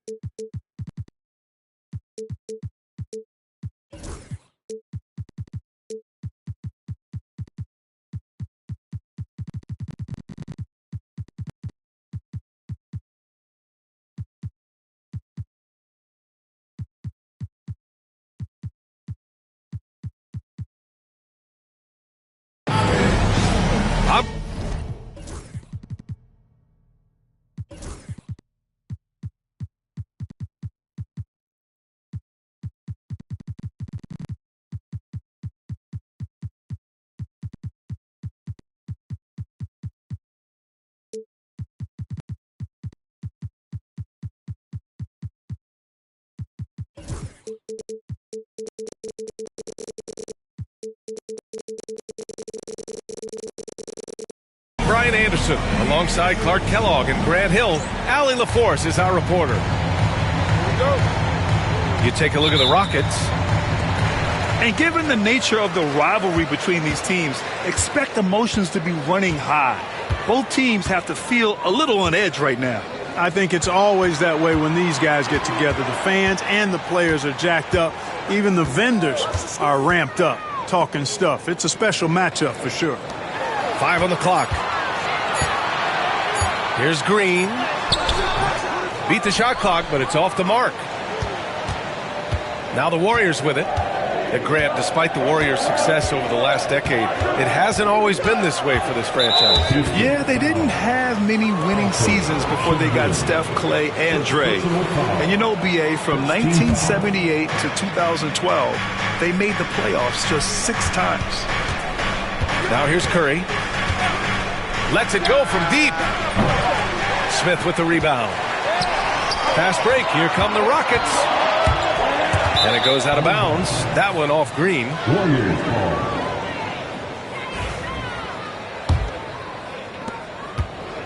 Up. Brian Anderson alongside Clark Kellogg and Grant Hill. Allie LaForce is our reporter. Here we go. You take a look at the Rockets. And given the nature of the rivalry between these teams, expect emotions to be running high. Both teams have to feel a little on edge right now. I think it's always that way when these guys get together. The fans and the players are jacked up. Even the vendors are ramped up, talking stuff. It's a special matchup for sure. 5 on the clock. Here's Green. Beat the shot clock, but it's off the mark. Now the Warriors with it. At Grant, despite the Warriors' success over the last decade, it hasn't always been this way for this franchise. Yeah, they didn't have many winning seasons before they got Steph, Clay, and Dre. And you know, B.A., from 1978 to 2012, they made the playoffs just 6 times. Now here's Curry. Lets it go from deep. Smith with the rebound. Fast break. Here come the Rockets. And it goes out of bounds. That one off Green.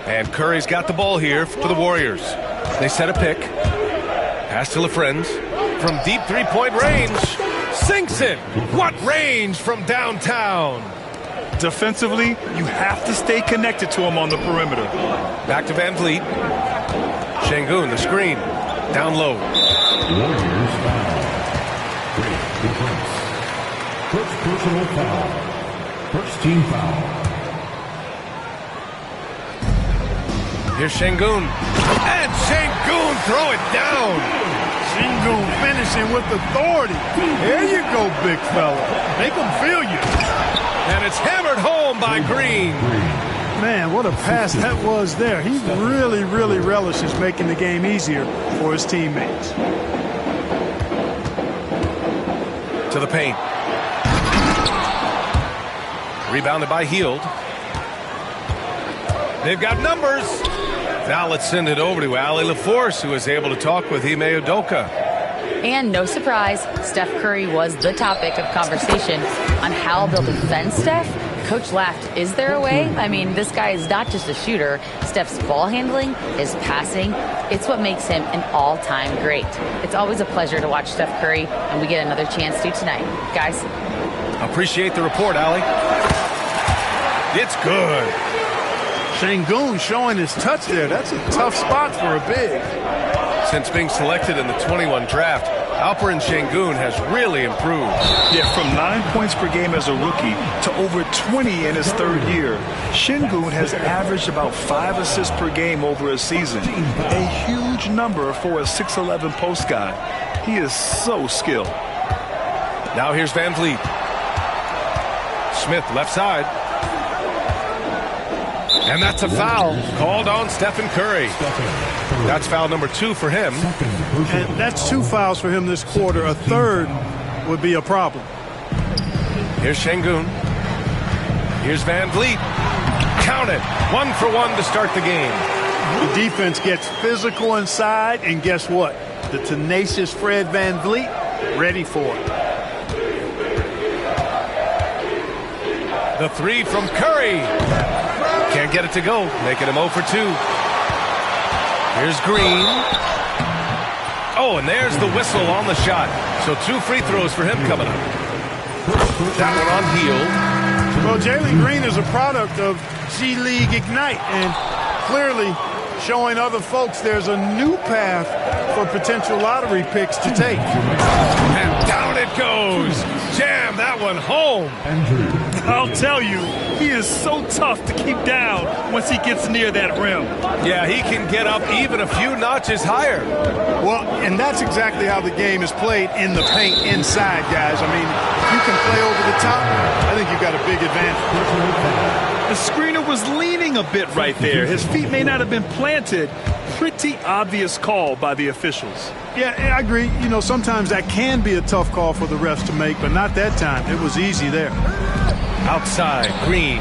And Curry's got the ball here for the Warriors. They set a pick. Pass to LaFrentz. From deep three-point range. Sinks it. What range from downtown. Defensively, you have to stay connected to him on the perimeter. Back to Van Vliet. Şengün, the screen. Down low. Warriors foul. Break defense. First personal foul. First team foul. Here's Şengün. And Şengün throw it down. Şengün finishing with authority. There you go, big fella. Make them feel you. And it's hammered home by Green. Man, what a pass that was there. He really, really relishes making the game easier for his teammates. To the paint. Rebounded by Hield. They've got numbers. Now let's send it over to Allie LaForce, who is able to talk with Ime Udoka. And no surprise, Steph Curry was the topic of conversation on how they'll defend Steph. Coach laughed. Is there a way? I mean, this guy is not just a shooter. Steph's ball handling, his passing, it's what makes him an all-time great. It's always a pleasure to watch Steph Curry, and we get another chance to tonight. Guys. Appreciate the report, Allie. It's good. Şengün showing his touch there. That's a tough spot for a big. Since being selected in the 21 draft, Alperen Şengün has really improved. Yeah, from 9 points per game as a rookie to over 20 in his 3rd year. Şengün has averaged about 5 assists per game over a season. A huge number for a 6'11 post guy. He is so skilled. Now here's Van Vliet. Smith left side. And that's a foul called on Stephen Curry. That's foul number 2 for him. And that's 2 fouls for him this quarter. A 3rd would be a problem. Here's Şengün. Here's Van Vliet. Count it. 1 for 1 to start the game. The defense gets physical inside, and guess what? The tenacious Fred Van Vliet ready for it. The 3 from Curry. Can't get it to go, making him 0 for 2. Here's Green. Oh, and there's the whistle on the shot. So 2 free throws for him coming up. That one on Hield. Well, Jalen Green is a product of G League Ignite, and clearly showing other folks there's a new path for potential lottery picks to take. And down it goes. Jam that one home. I'll tell you, he is so tough to keep down once he gets near that rim. Yeah, he can get up even a few notches higher. Well, and that's exactly how the game is played in the paint inside, guys. I mean, if you can play over the top, I think you've got a big advantage. The screener was leaning a bit right there. His feet may not have been planted. Pretty obvious call by the officials. Yeah, I agree. You know, sometimes that can be a tough call for the refs to make, but not that time. It was easy there. Outside, Green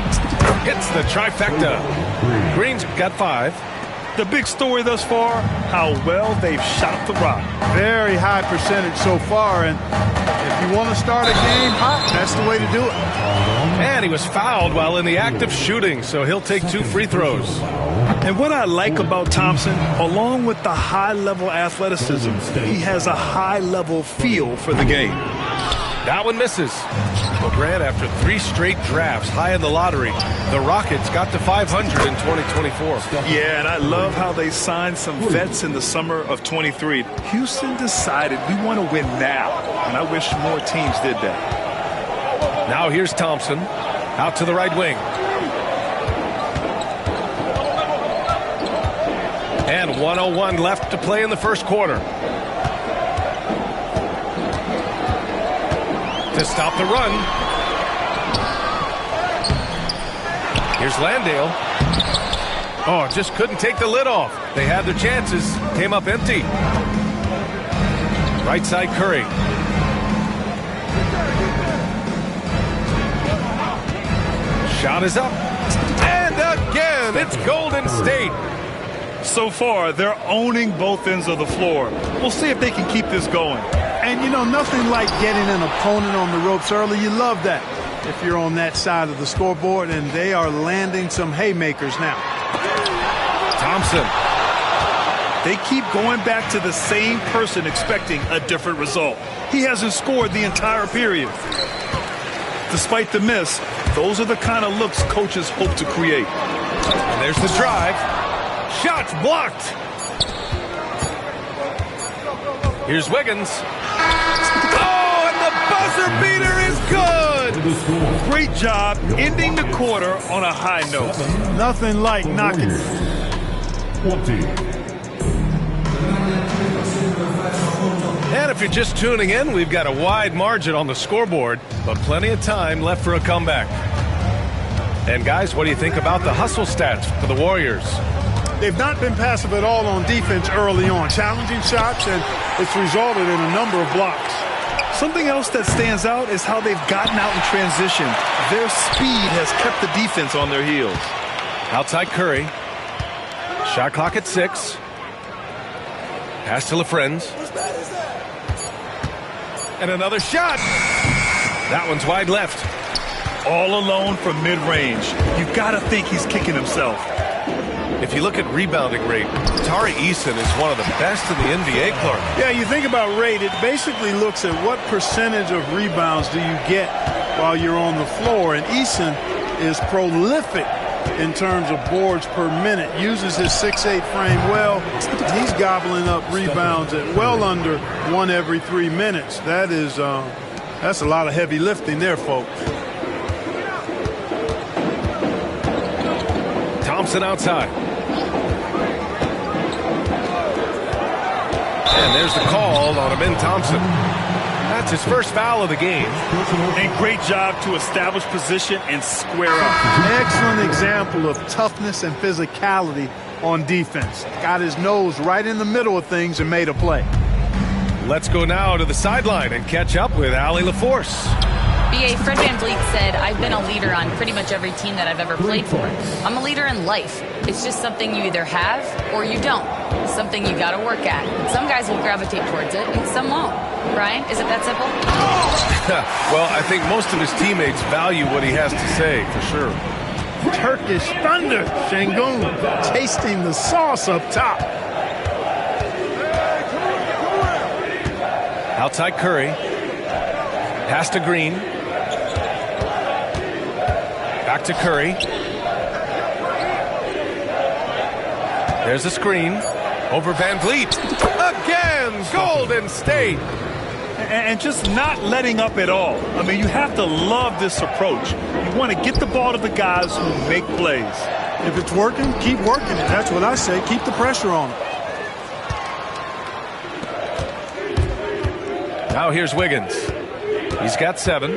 hits the trifecta. Green's got 5. The big story thus far, how well they've shot the rock. Very high percentage so far, and if you want to start a game hot, that's the way to do it. And he was fouled while in the act of shooting, so he'll take 2 free throws. And what I like about Thompson, along with the high-level athleticism, he has a high-level feel for the game. That one misses. Well, Grant, after 3 straight drafts high in the lottery, the Rockets got to 500 in 2024. Yeah, and I love how they signed some vets in the summer of 23. Houston decided we want to win now, and I wish more teams did that. Now here's Thompson out to the right wing. And 1:01 left to play in the first quarter. To stop the run. Here's Landale. Oh, just couldn't take the lid off. They had their chances. Came up empty. Right side Curry. Shot is up. And again, it's Golden State. So far, they're owning both ends of the floor. We'll see if they can keep this going. And, you know, nothing like getting an opponent on the ropes early. You love that if you're on that side of the scoreboard, and they are landing some haymakers now. Thompson. They keep going back to the same person expecting a different result. He hasn't scored the entire period. Despite the miss, those are the kind of looks coaches hope to create. And there's the drive. Shots blocked. Here's Wiggins. Oh, and the buzzer beater is good. Great job ending the quarter on a high note. Nothing like knocking. 20. And if you're just tuning in, we've got a wide margin on the scoreboard, but plenty of time left for a comeback. And guys, what do you think about the hustle stats for the Warriors? They've not been passive at all on defense early on. Challenging shots, and it's resulted in a number of blocks. Something else that stands out is how they've gotten out in transition. Their speed has kept the defense on their heels. Outside Curry. Shot clock at 6. Pass to LaFrentz. And another shot. That one's wide left. All alone from mid-range. You've got to think he's kicking himself. If you look at rebounding rate, Tari Eason is one of the best in the NBA, Clark. Yeah, you think about rate, it basically looks at what percentage of rebounds do you get while you're on the floor. And Eason is prolific in terms of boards per minute, uses his 6'8" frame well. He's gobbling up rebounds at well under 1 every 3 minutes. That's a lot of heavy lifting there, folks. Thompson outside. And there's the call on Amin Thompson. That's his first foul of the game. And great job to establish position and square up. Excellent example of toughness and physicality on defense. Got his nose right in the middle of things and made a play. Let's go now to the sideline and catch up with Allie LaForce. B.A. Fred VanVleet said, I've been a leader on pretty much every team that I've ever played for. I'm a leader in life. It's just something you either have or you don't. Something you got to work at. And some guys will gravitate towards it and some won't. Brian, is it that simple? Well, I think most of his teammates value what he has to say, for sure. Turkish thunder. Şengün tasting the sauce up top. Outside Curry. Pass to Green. Back to Curry. There's a screen. Over VanVleet. Again! Golden State. And just not letting up at all. I mean, you have to love this approach. You want to get the ball to the guys who make plays. If it's working, keep working it. That's what I say. Keep the pressure on them. Now here's Wiggins. He's got 7.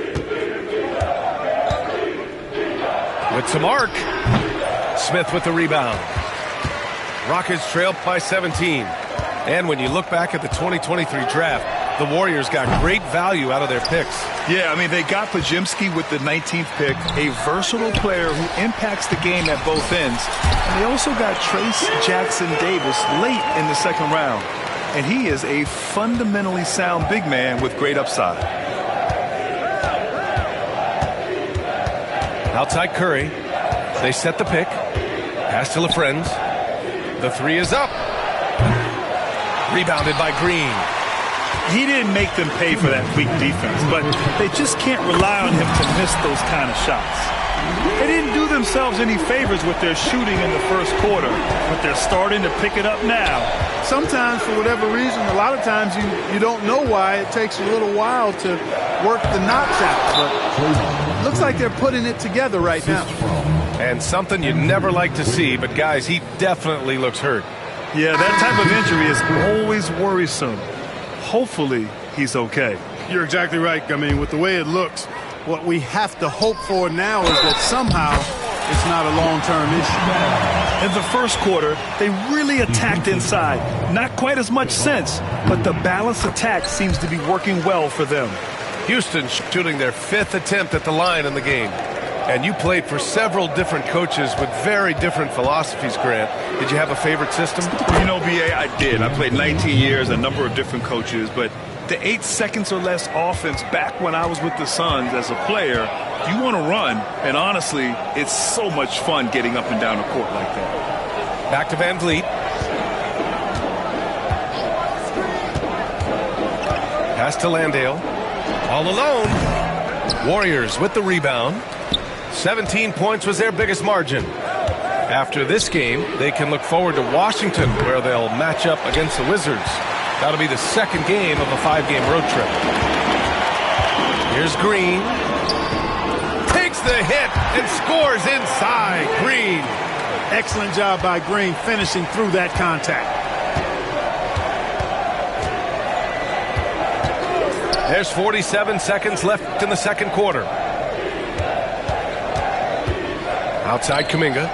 With some arc. Smith with the rebound. Rockets trail by 17. And when you look back at the 2023 draft, the Warriors got great value out of their picks. Yeah, I mean, they got Podziemski with the 19th pick, a versatile player who impacts the game at both ends. And they also got Trace Jackson Davis late in the second round. And he is a fundamentally sound big man with great upside. Outside Curry. They set the pick. Pass to LaFrentz. The 3 is up. Rebounded by Green. He didn't make them pay for that weak defense, but they just can't rely on him to miss those kind of shots. They didn't do themselves any favors with their shooting in the first quarter, but they're starting to pick it up now. Sometimes, for whatever reason, a lot of times you don't know why. It takes a little while to work the knocks out, but it looks like they're putting it together right now. And something you never like to see, but guys, he definitely looks hurt. Yeah, that type of injury is always worrisome. Hopefully, he's okay. You're exactly right. I mean, with the way it looks, what we have to hope for now is that somehow it's not a long-term issue. In the first quarter, they really attacked inside. Not quite as much sense, but the balanced attack seems to be working well for them. Houston shooting their 5th attempt at the line in the game. And you played for several different coaches with very different philosophies, Grant. Did you have a favorite system? You know, B.A., I did. I played 19 years, a number of different coaches, but the 8 seconds or less offense back when I was with the Suns as a player, you want to run, and honestly, it's so much fun getting up and down the court like that. Back to Van Vliet. Pass to Landale. All alone. Warriors with the rebound. 17 points was their biggest margin. After this game, they can look forward to Washington, where they'll match up against the Wizards. That'll be the second game of a 5-game road trip. Here's Green. Takes the hit and scores inside. Green. Excellent job by Green finishing through that contact. There's 47 seconds left in the second quarter. Outside Kuminga.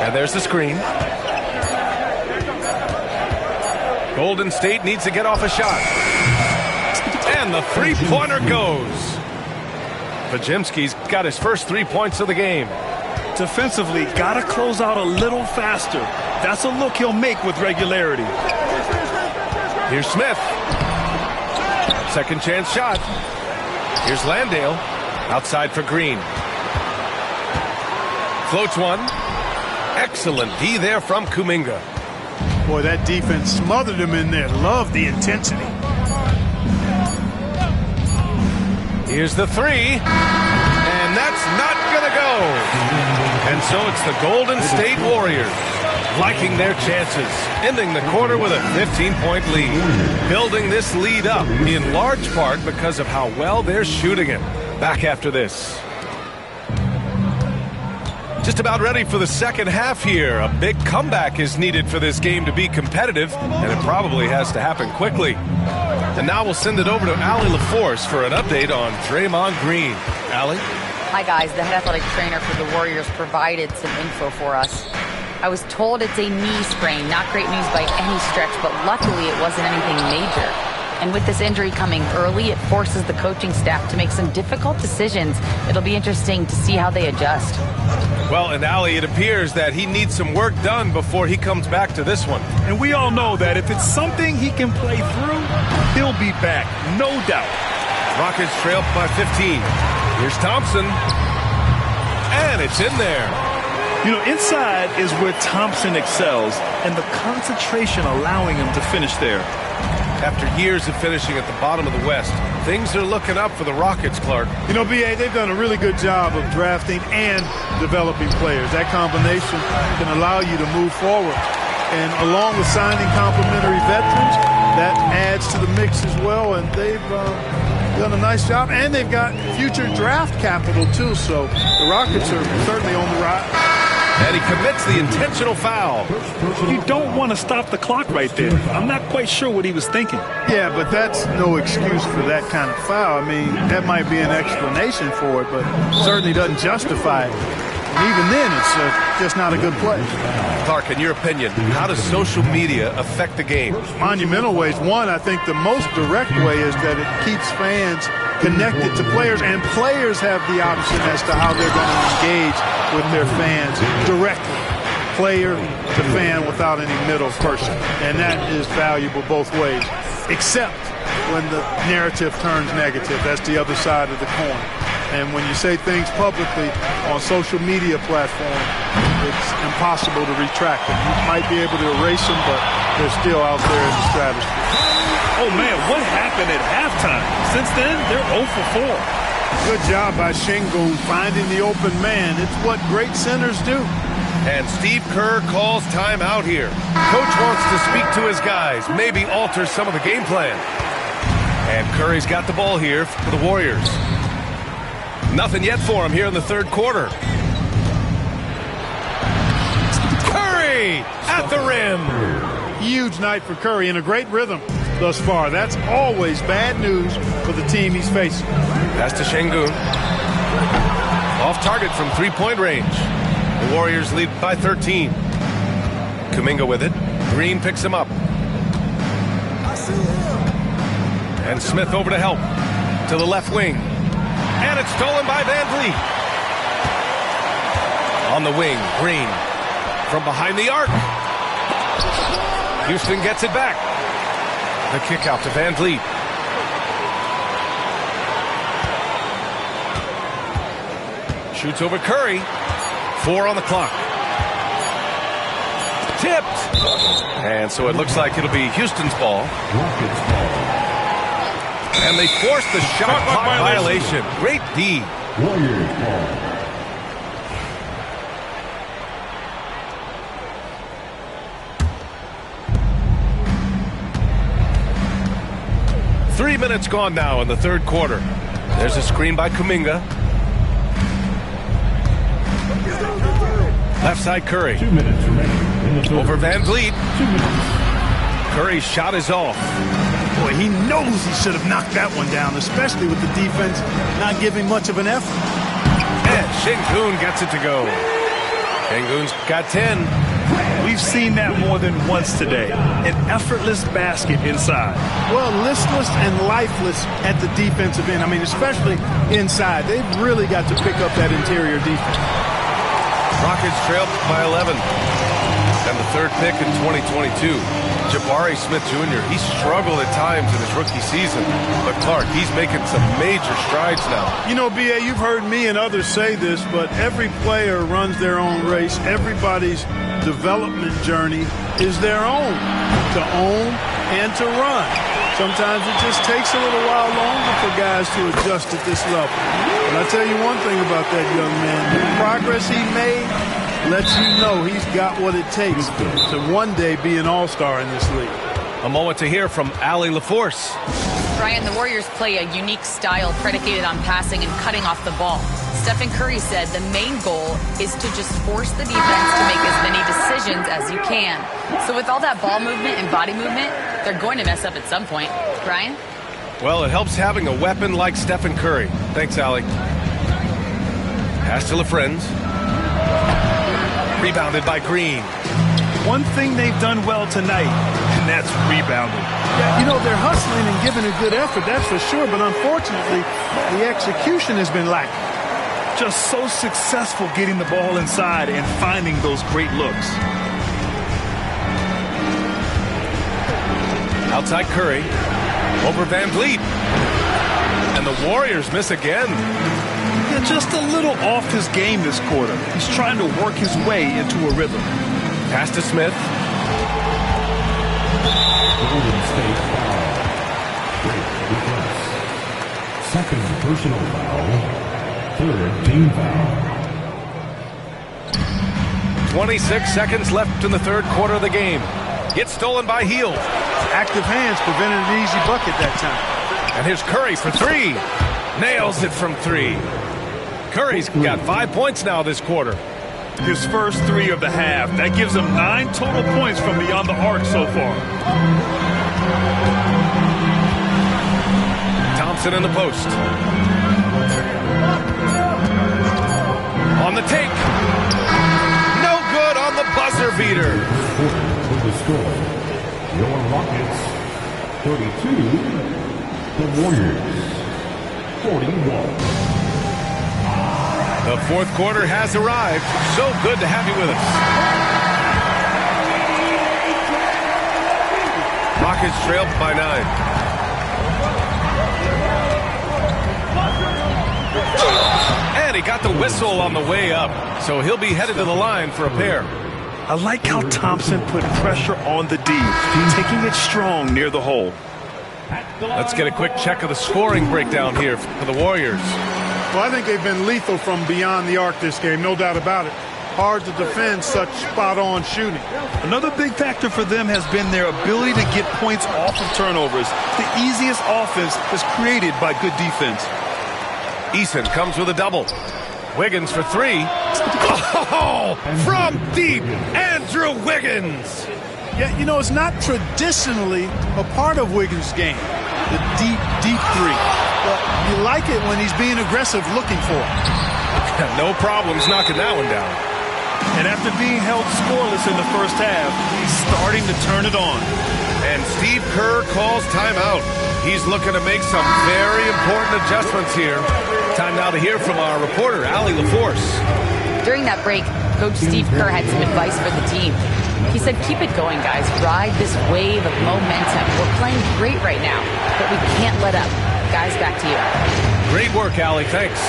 And there's the screen. Golden State needs to get off a shot. And the three-pointer goes. Podziemski's got his first 3 points of the game. Defensively, got to close out a little faster. That's a look he'll make with regularity. Here's Smith. Second chance shot. Here's Landale. Outside for Green. Floats one. Excellent D there from Kuminga. Boy, that defense smothered him in there. Love the intensity. Here's the 3. And that's not going to go. And so it's the Golden State Warriors liking their chances, ending the quarter with a 15-point lead. Building this lead up in large part because of how well they're shooting it. Back after this. Just about ready for the second half here. A big comeback is needed for this game to be competitive, and it probably has to happen quickly. And now we'll send it over to Allie LaForce for an update on Draymond Green. Allie? Hi, guys. The head athletic trainer for the Warriors provided some info for us. I was told it's a knee sprain. Not great news by any stretch, but luckily it wasn't anything major. And with this injury coming early, it forces the coaching staff to make some difficult decisions. It'll be interesting to see how they adjust. Well, and Allie, it appears that he needs some work done before he comes back to this one. And we all know that if it's something he can play through, he'll be back, no doubt. Rockets trail by 15. Here's Thompson. And it's in there. You know, inside is where Thompson excels, and the concentration allowing him to finish there. After years of finishing at the bottom of the West, things are looking up for the Rockets, Clark. You know, B.A., they've done a really good job of drafting and developing players. That combination can allow you to move forward. And along with signing complimentary veterans, that adds to the mix as well. And they've done a nice job. And they've got future draft capital, too. So the Rockets are certainly on the rise. And he commits the intentional foul. You don't want to stop the clock right there. I'm not quite sure what he was thinking. Yeah, but that's no excuse for that kind of foul. I mean, that might be an explanation for it, but certainly doesn't justify it. And even then, it's just not a good play. Clark, in your opinion, how does social media affect the game? Monumental ways. One, I think the most direct way is that it keeps fans connected to players, and players have the option as to how they're going to engage with their fans directly, player to fan, without any middle person. And that is valuable both ways, except when the narrative turns negative. That's the other side of the coin. And when you say things publicly on social media platforms, it's impossible to retract them. You might be able to erase them, but they're still out there in the stratosphere. Oh, man, what happened at halftime? Since then, they're 0 for 4. Good job by Sengun finding the open man. It's what great centers do. And Steve Kerr calls timeout here. Coach wants to speak to his guys, maybe alter some of the game plan. And Curry's got the ball here for the Warriors. Nothing yet for him here in the third quarter. Curry at the rim. Huge night for Curry and a great rhythm thus far. That's always bad news for the team he's facing. Pass to Sengun. Off target from three-point range. The Warriors lead by 13. Kuminga with it. Green picks him up. And Smith over to help. To the left wing. And it's stolen by Van Vliet. On the wing, Green. From behind the arc. Houston gets it back. The kick out to Van Vliet. Shoots over Curry. 4 on the clock. Tipped. And so it looks like it'll be Houston's ball. And they force the shot clock violation. Great D. Warriors ball. Three minutes gone now in the third quarter. There's a screen by Kuminga. Left side Curry. 2 minutes remaining in the third. Over Van Vliet. 2 minutes. Curry's shot is off. Boy, he knows he should have knocked that one down, especially with the defense not giving much of an effort. And Sengun gets it to go. Sengun's got 10. We've seen that more than once today. An effortless basket inside. Well, listless and lifeless at the defensive end. I mean, especially inside. They've really got to pick up that interior defense. Rockets trail by 11. And the third pick in 2022. Jabari Smith Jr., he struggled at times in his rookie season. But Clark, he's making some major strides now. You know, B.A., you've heard me and others say this, but every player runs their own race. Everybody's development journey is their own, to own and to run. Sometimes it just takes a little while longer for guys to adjust at this level. But I tell you one thing about that young man. The progress he made lets you know he's got what it takes to one day be an all-star in this league. A moment to hear from Allie LaForce. Brian, the Warriors play a unique style predicated on passing and cutting off the ball. Stephen Curry said the main goal is to just force the defense to make as many decisions as you can. So with all that ball movement and body movement, they're going to mess up at some point. Brian? Well, it helps having a weapon like Stephen Curry. Thanks, Allie. Pass to LaFrenz. Rebounded by Green. One thing they've done well tonight, and that's rebounding. Yeah, you know, they're hustling and giving a good effort, that's for sure, but unfortunately, the execution has been lacking. Just so successful getting the ball inside and finding those great looks. Outside Curry. Over Van Vliet. And the Warriors miss again. Yeah, just a little off his game this quarter. He's trying to work his way into a rhythm. Pass to Smith. Golden State foul. Break request. Second personal foul. Third team foul. 26 seconds left in the third quarter of the game. Gets stolen by Hield. Active hands prevented an easy bucket that time. And here's Curry for three. Nails it from three. Curry's got 5 points now this quarter. His first three of the half. That gives him 9 total points from beyond the arc so far. Thompson in the post. On the take. No good on the buzzer beater. With the score, your Rockets 32, the Warriors 41. The fourth quarter has arrived. So good to have you with us. Rockets trail by 9. And he got the whistle on the way up, so he'll be headed to the line for a pair. I like how Thompson put pressure on the D, taking it strong near the hole. Let's get a quick check of the scoring breakdown here for the Warriors. Well, I think they've been lethal from beyond the arc this game, no doubt about it. Hard to defend such spot-on shooting. Another big factor for them has been their ability to get points off of turnovers. The easiest offense is created by good defense. Eason comes with a double. Wiggins for three. Oh, from deep, Andrew Wiggins. Yeah, you know, it's not traditionally a part of Wiggins' game, the deep, deep three. But you like it when he's being aggressive looking for it. No problems knocking that one down. And after being held scoreless in the first half, he's starting to turn it on. And Steve Kerr calls timeout. He's looking to make some very important adjustments here. Time now to hear from our reporter, Allie LaForce. During that break, Coach Steve Kerr had some advice for the team. He said, keep it going, guys. Ride this wave of momentum. We're playing great right now, but we can't let up. Guys, back to you. Great work, Allie. Thanks.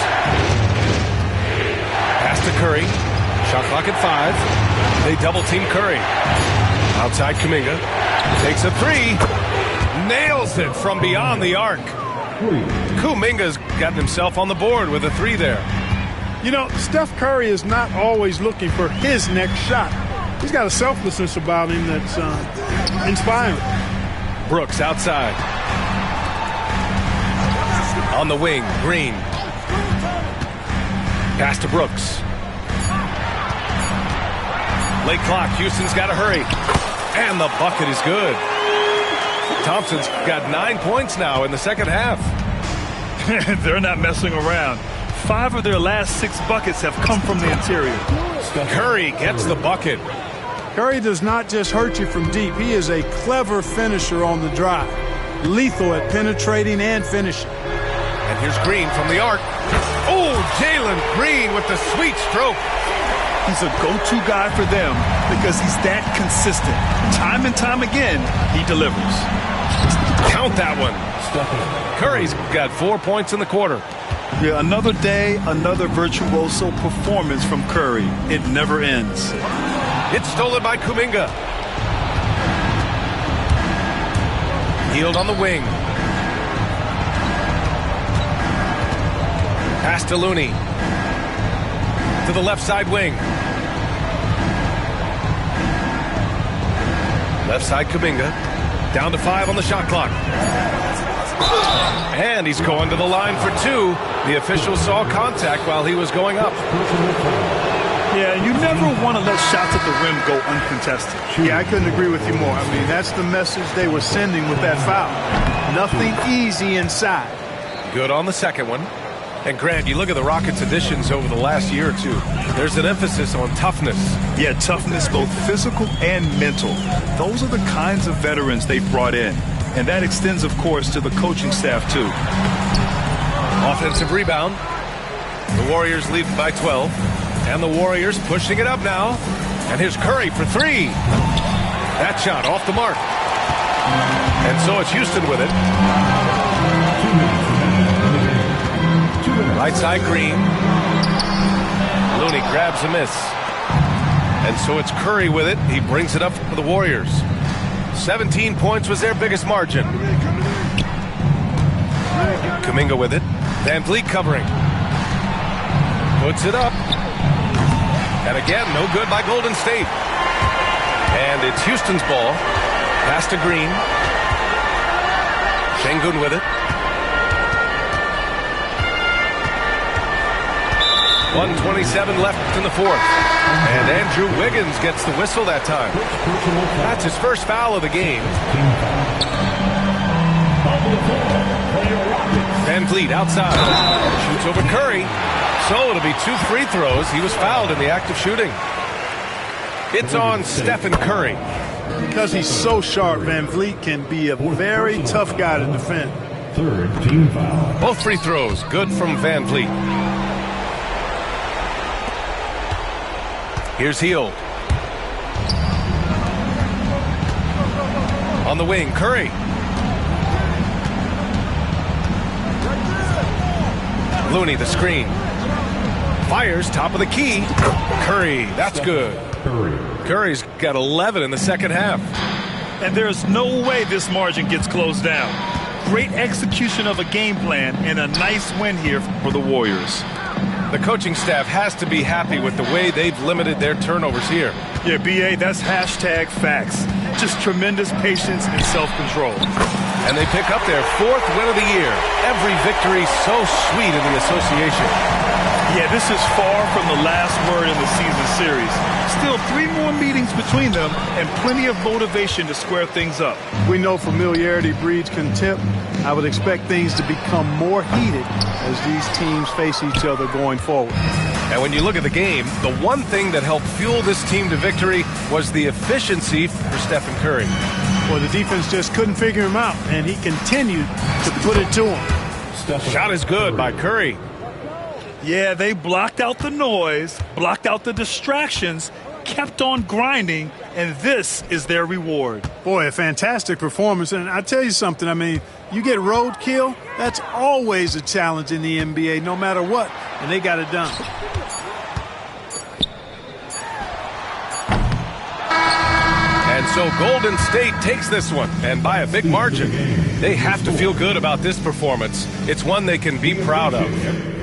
Pass to Curry. Shot clock at 5. They double-team Curry. Outside Kuminga. Takes a three. Nails it from beyond the arc. Kuminga's gotten himself on the board with a three there. You know, Steph Curry is not always looking for his next shot. He's got a selflessness about him that's inspiring. Brooks outside. On the wing, Green. Pass to Brooks. Late clock, Houston's got to hurry. And the bucket is good. Thompson's got 9 points now in the second half. They're not messing around. 5 of their last 6 buckets have come from the interior. Curry gets the bucket. Curry does not just hurt you from deep. He is a clever finisher on the drive. Lethal at penetrating and finishing. And here's Green from the arc. Oh, Jalen Green with the sweet stroke. He's a go-to guy for them because he's that consistent. Time and time again, he delivers. Count that one. Curry's got 4 points in the quarter. Yeah, another day, another virtuoso performance from Curry. It never ends. It's stolen by Kuminga. Hield on the wing. Pass to Looney. To the left side wing. Left side Kuminga. Down to 5 on the shot clock. And he's going to the line for 2. The official saw contact while he was going up. Yeah, you never want to let shots at the rim go uncontested. Yeah, I couldn't agree with you more. I mean, that's the message they were sending with that foul. Nothing easy inside. Good on the second one. And Grant, you look at the Rockets' additions over the last year or two. There's an emphasis on toughness. Yeah, toughness, both physical and mental. Those are the kinds of veterans they've brought in. And that extends, of course, to the coaching staff, too. Offensive rebound. The Warriors lead by 12. And the Warriors pushing it up now. And here's Curry for 3. That shot off the mark. And so it's Houston with it. Right side Green. Looney grabs a miss. And so it's Curry with it. He brings it up for the Warriors. 17 points was their biggest margin. Kuminga with it. Van Vliet covering. Puts it up. And again, no good by Golden State. And it's Houston's ball. Pass to Green. Sengun with it. 1:27 left in the fourth. And Andrew Wiggins gets the whistle that time. That's his first foul of the game. Van Vliet outside. Shoots over Curry. So it'll be 2 free throws. He was fouled in the act of shooting. It's on Stephen Curry. Because he's so sharp, Van Vliet can be a very tough guy to defend. Third team foul. Both free throws good from Van Vliet. Here's Hield. On the wing, Curry. Looney, the screen. Fires, top of the key. Curry, that's good. Curry's got 11 in the second half. And there's no way this margin gets closed down. Great execution of a game plan and a nice win here for the Warriors. The coaching staff has to be happy with the way they've limited their turnovers here. Yeah, B.A., that's hashtag facts. Just tremendous patience and self-control. And they pick up their 4th win of the year. Every victory so sweet in the association. Yeah, this is far from the last word in the season series. Still 3 more meetings between them and plenty of motivation to square things up. We know familiarity breeds contempt. I would expect things to become more heated as these teams face each other going forward. And when you look at the game, the one thing that helped fuel this team to victory was the efficiency for Stephen Curry. Well, the defense just couldn't figure him out, and he continued to put it to him. Shot is good by Curry. Yeah, they blocked out the noise, blocked out the distractions, kept on grinding, and this is their reward. Boy, a fantastic performance. And I tell you something, I mean, you get roadkill, that's always a challenge in the NBA, no matter what, and they got it done. And so Golden State takes this one, and by a big margin. They have to feel good about this performance. It's one they can be proud of.